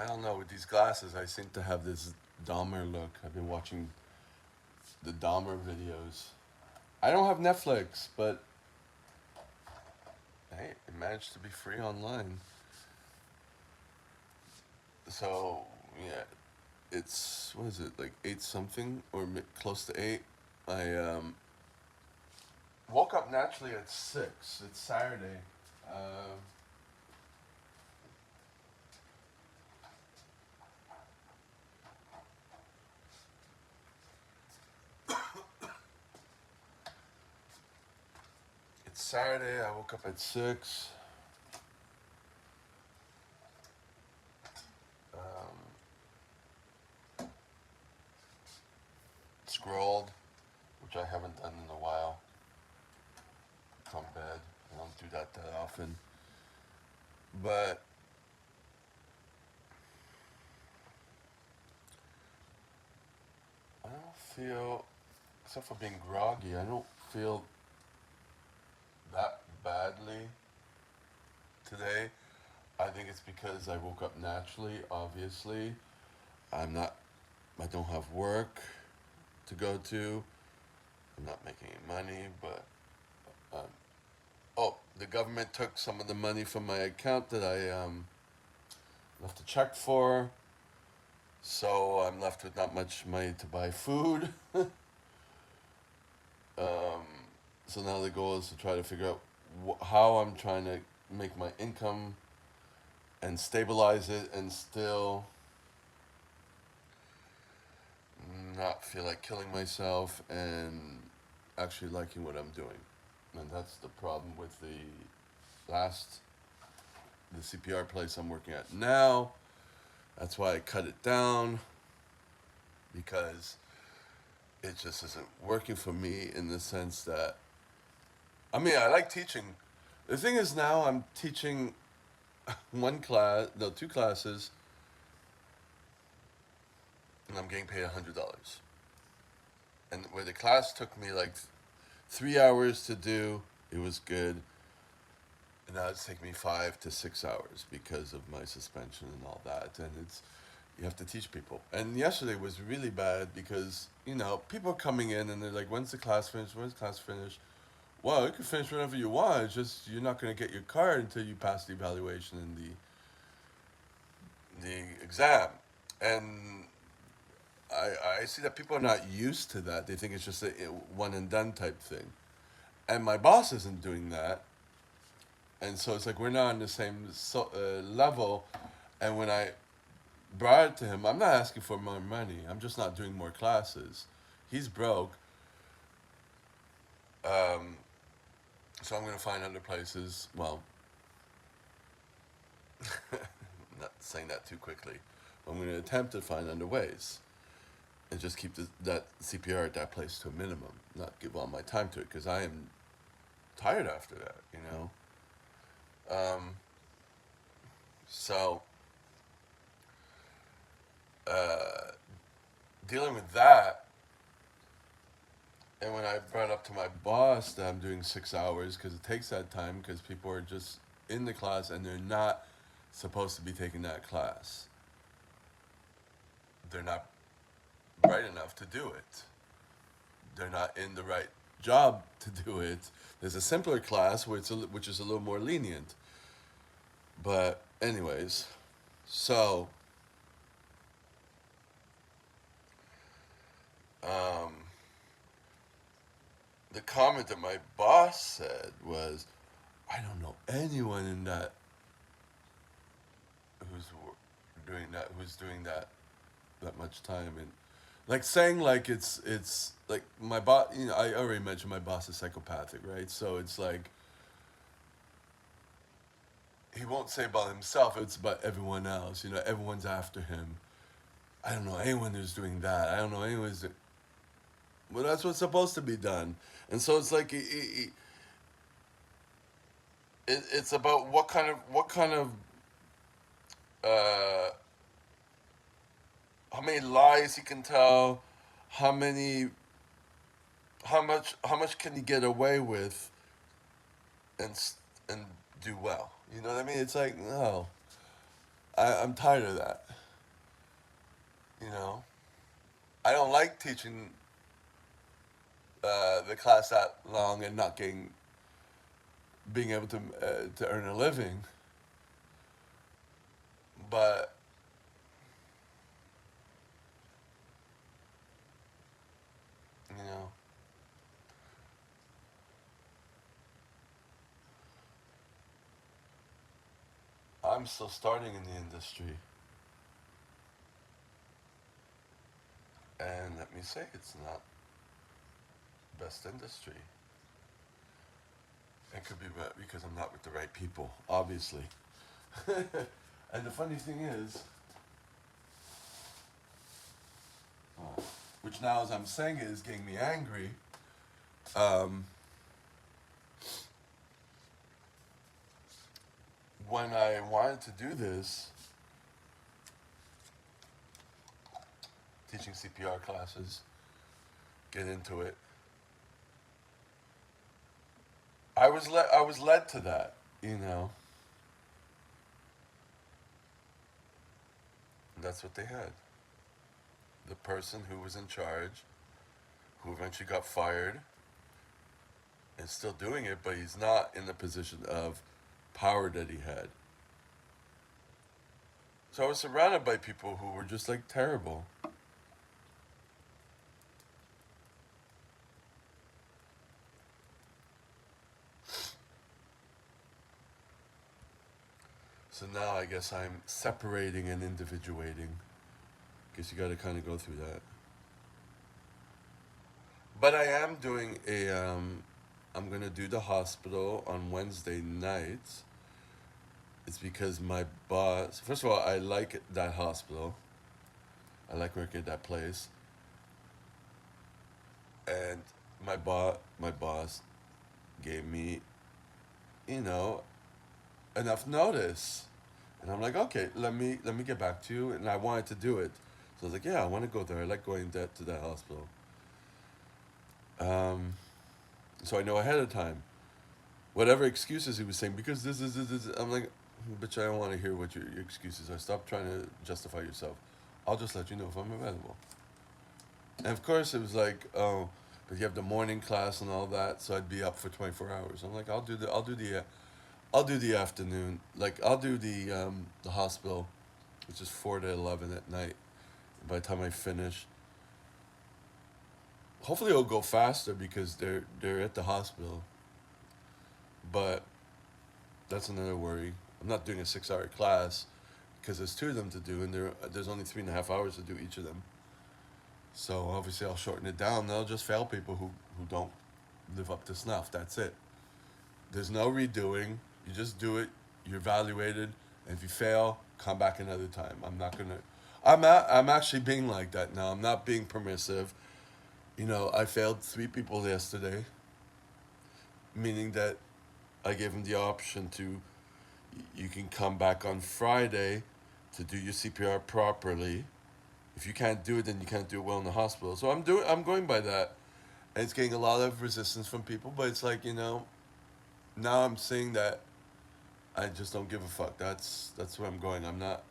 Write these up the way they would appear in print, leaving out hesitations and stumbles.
I don't know. With these glasses, I seem to have this Dahmer look. I've been watching the Dahmer videos. I don't have Netflix, but hey, it managed to be free online. So yeah, it's what is it like 8 something or close to 8. I woke up naturally at 6. It's Saturday. Uh, it's Saturday. I woke up at 6. Um, Scrolled, which I haven't done in a while. From bed. I don't do that often. But I don't feel, except for being groggy, I don't feel that badly today. I think it's because I woke up naturally, obviously. I'm not, I don't have work to go to. I'm not making any money, but, um, oh, the government took some of the money from my account that I left a check for. So I'm left with not much money to buy food. Um, so now the goal is to try to figure out how I'm trying to make my income and stabilize it and still not feel like killing myself and actually liking what I'm doing. And that's the problem with the CPR place I'm working at now. That's why I cut it down because it just isn't working for me in the sense that, I mean, I like teaching. The thing is now I'm teaching one class, no, two classes, and I'm getting paid $100. And where the class took me like 3 hours to do, it was good. And now it's taking me 5 to 6 hours because of my suspension and all that. And it's you have to teach people. And yesterday was really bad because people are coming in and they're like, "When's the class finished? When's the class finished?" Well, you can finish whenever you want. It's just you're not going to get your card until you pass the evaluation and the exam. And I see that people are not used to that. They think it's just a one and done type thing. And my boss isn't doing that. And so it's like we're not on the same level. And when I brought it to him, I'm not asking for more money. I'm just not doing more classes. He's broke. Um, so I'm going to find other places. Well, not saying that too quickly. I'm going to attempt to find other ways and just keep that CPR at that place to a minimum, not give all my time to it because I am tired after that. Um, so, uh, dealing with that, and when I brought up to my boss that I'm doing 6 hours because it takes that time because people are just in the class and they're not supposed to be taking that class. They're not bright enough to do it. They're not in the right job to do it. There's a simpler class which is a little more lenient. But anyways, so um, the comment that my boss said was, "I don't know anyone in that who's who's doing that much time," and like saying like it's like my boss. I already mentioned my boss is psychopathic, right? So it's like he won't say about himself. It's about everyone else. Everyone's after him. I don't know anyone who's doing that. I don't know anyone who's. Well, that's what's supposed to be done, and so it's like it's about what kind of uh, how many lies he can tell, how many how much can he get away with and and do well. You know what I mean? It's like no, I'm tired of that. You know, I don't like teaching the class that long and not getting being able to earn a living. But you know, I'm still starting in the industry, and let me say, it's not best industry. It could be because I'm not with the right people, obviously. And the funny thing is, which now as I'm saying it is getting me angry. Um, when I wanted to do this, teaching CPR classes, get into it, I was led to that, you know. And that's what they had. The person who was in charge, who eventually got fired, is still doing it, but he's not in the position of power that he had. So I was surrounded by people who were just like terrible. So now I guess I'm separating and individuating. Guess you got to kind of go through that. But I am doing a. I'm gonna do the hospital on Wednesday nights. It's because my boss. First of all, I like that hospital. I like working at that place, and my boss gave me, you know, enough notice, and I'm like, okay, let me get back to you, and I wanted to do it, so I was like, yeah, I want to go there. I like going to that hospital. Um, so I know ahead of time whatever excuses he was saying because this. I'm like, bitch, I don't want to hear what your excuses are. Stop trying to justify yourself. I'll just let you know if I'm available. And of course, it was like, oh, but you have the morning class and all that, so I'd be up for 24 hours. I'm like, I'll do the afternoon. Like, I'll do the hospital, which is 4 to 11 at night. By the time I finish, hopefully it'll go faster because they're at the hospital. But that's another worry. I'm not doing a 6 hour class because there's two of them to do, and there's only 3.5 hours to do each of them. So obviously I'll shorten it down. They'll just fail people who don't live up to snuff. That's it. There's no redoing. You just do it. You're evaluated, and if you fail, come back another time. I'm not gonna. I'm actually being like that now. I'm not being permissive. You know, I failed 3 people yesterday, meaning that I gave them the option to. You can come back on Friday to do your CPR properly. If you can't do it, then you can't do it well in the hospital. So I'm going by that, and it's getting a lot of resistance from people. But it's like, now I'm seeing that I just don't give a fuck. That's where I'm going. I'm not.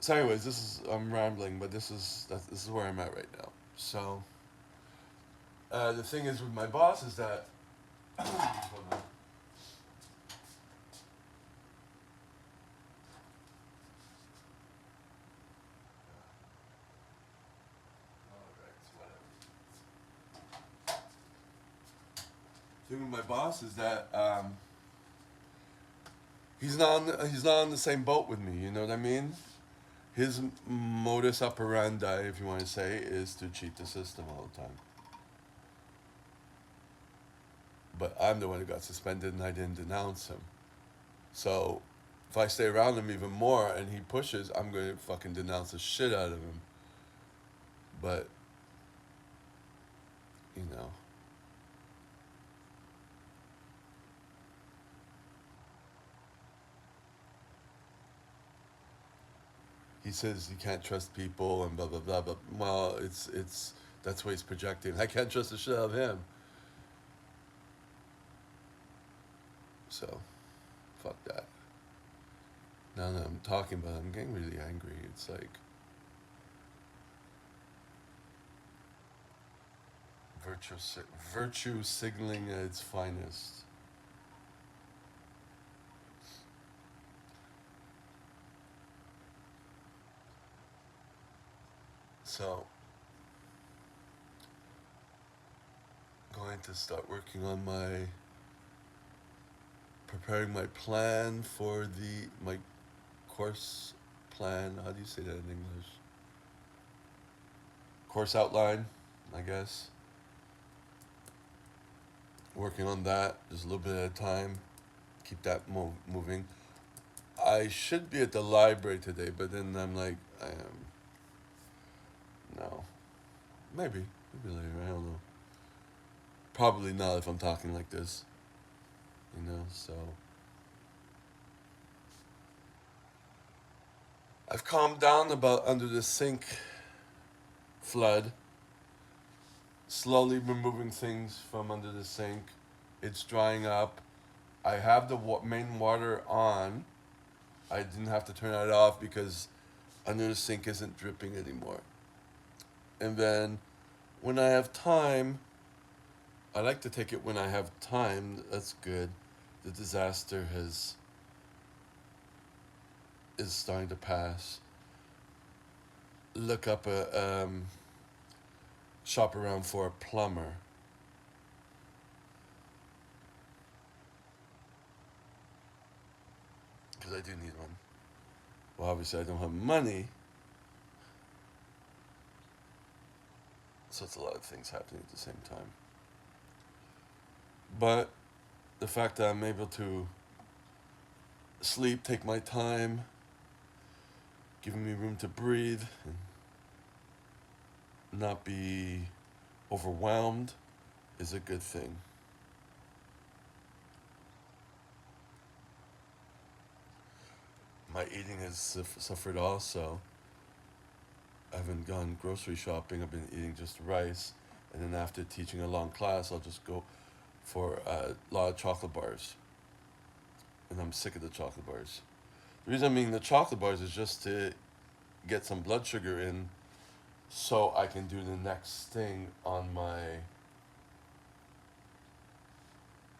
So, anyways, I'm rambling, but this is where I'm at right now. So, the thing is with my boss is that. Hold on. The thing with my boss is that he's not on the same boat with me. You know what I mean? His modus operandi, if you want to say, is to cheat the system all the time. But I'm the one who got suspended, and I didn't denounce him. So if I stay around him even more and he pushes, I'm going to fucking denounce the shit out of him. But, you know, he says you can't trust people and blah blah blah. But well, it's that's what he's projecting. I can't trust the shit out of him. So, fuck that. Now that I'm talking about it, I'm getting really angry. It's like virtue signaling at its finest. So, going to start working on my preparing my plan for the my course plan. How do you say that in English? Course outline, I guess. Working on that just a little bit at a time. Keep that moving. I should be at the library today, but then I'm like, I am no, maybe later. I don't know. Probably not if I'm talking like this, you know. So I've calmed down about under the sink flood. Slowly removing things from under the sink. It's drying up. I have the main water on. I didn't have to turn it off because under the sink isn't dripping anymore. And then when I have time, I like to take it when I have time. That's good. The disaster has is starting to pass. Look up shop around for a plumber. Because I do need one. Well, obviously I don't have money, so it's a lot of things happening at the same time. But the fact that I'm able to sleep, take my time, giving me room to breathe, and not be overwhelmed is a good thing. My eating has suffered also. I haven't gone grocery shopping. I've been eating just rice, and then after teaching a long class, I'll just go for a lot of chocolate bars, and I'm sick of the chocolate bars. The reason I'm eating the chocolate bars is just to get some blood sugar in, so I can do the next thing on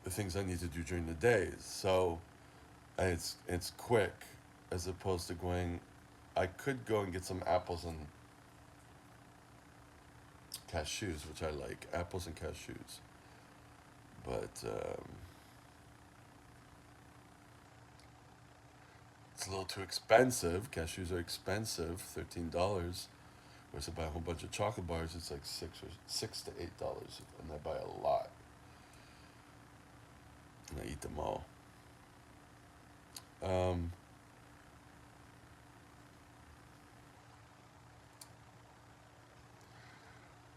the things I need to do during the day. So it's quick, as opposed to going. I could go and get some apples and cashews, which I like, apples and cashews. But it's a little too expensive. Cashews are expensive, $13. Whereas I buy a whole bunch of chocolate bars, it's like $6 to $8, and I buy a lot, and I eat them all. Um,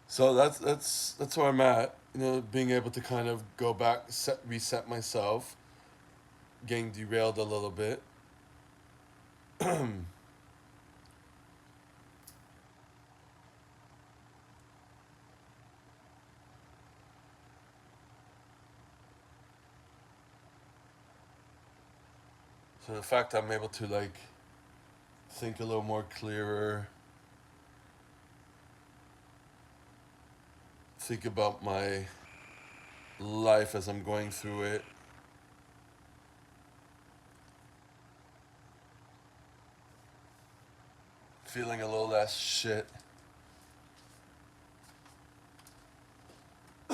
so that's where I'm at. You know, being able to kind of go back, reset myself, getting derailed a little bit. So the fact I'm able to like think a little more clearer, think about my life as I'm going through it, feeling a little less shit. I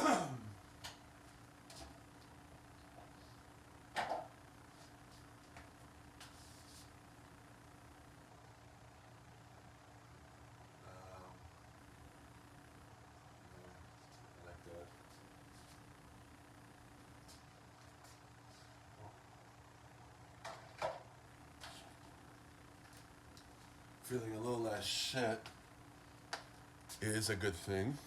like that. Feeling a little less shit is a good thing.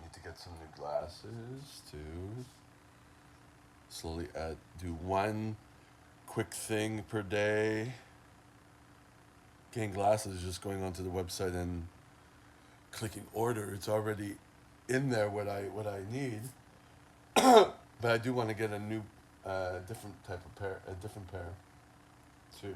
Need to get some new glasses too. Slowly add, do one quick thing per day. Getting glasses is just going onto the website and clicking order. It's already in there what I need. But I do want to get a new different type of pair, a different pair, too.